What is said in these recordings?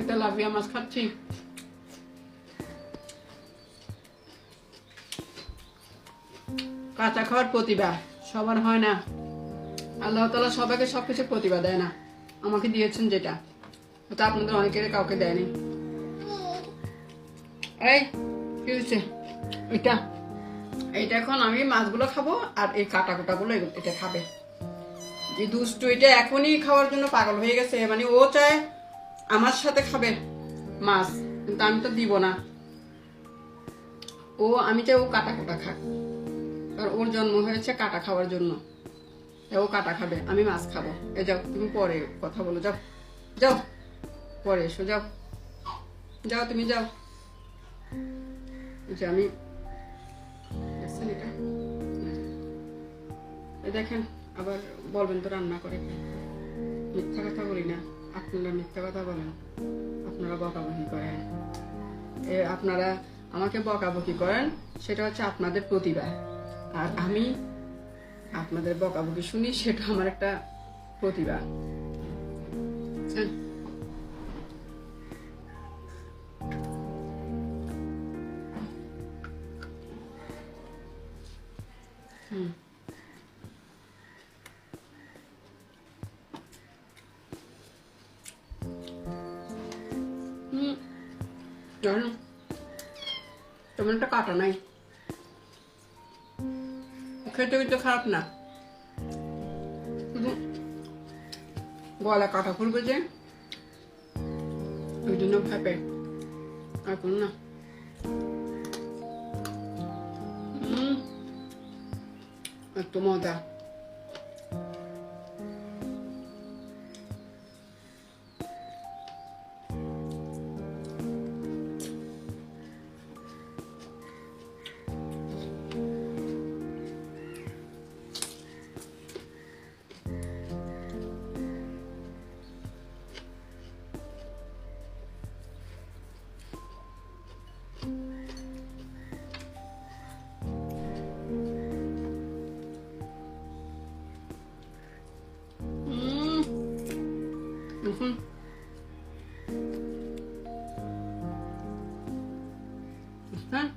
Tilapia মাছ খাচ্ছি। কাঁচা খাওয়ার প্রতিভা সবার হয় না, আল্লাহ তাআলা সবাইকে সবকিছু প্রতিভা দেয় না, আমাকে দিয়েছেন যেটা, ওটা আপনাদের অনেকের কাউকে দেয়নি। এই কি হচ্ছে এটা? এইটা এখন আমি মাছগুলো খাবো আর এই কাটা কুটাগুলো এটা খাবে। এই দুষ্টু এটা এখনই খাওয়ার জন্য পাগল হয়ে গেছে, মানে ও চায় আমার সাথে খাবে মাছ, কিন্তু আমি তো দিব না। আমি চাই ও কাটা কুটা খাক, আর ওর জন্ম হয়েছে কাটা খাওয়ার জন্য। ও কাটা খাবে, আমি মাছ খাবো। এ যাও, তুমি পরে কথা বলো, যাও যাও, পরে এসো, যাও যাও, তুমি যাও। যে আমি দেখেন আবার বলবেন তো রান্না করে, মিথ্যা কথা বলি না, আপনারা মিথ্যা কথা বলেন, আপনারা বকাবকি করেন। আপনারা আমাকে বকাবকি করেন, সেটা হচ্ছে আপনাদের প্রতিভা, আর আমি আপনাদের বকাবকি শুনি, সেটা আমার একটা প্রতিভা। জানো তেমন একটা কাটা নাই, খেতে কিন্তু খারাপ না, শুধু গলা কাটা ফুলবে যে ওই জন্য ভাবে, আর কোনো না। এত মজা। হ্যাঁ,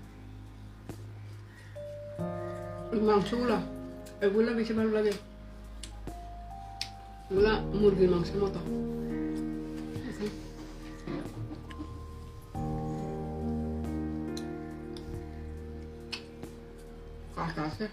মাংসগুলো এগুলো বেশি ভালো লাগে, এগুলা মুরগির মাংসের মতো। কাটা আছে।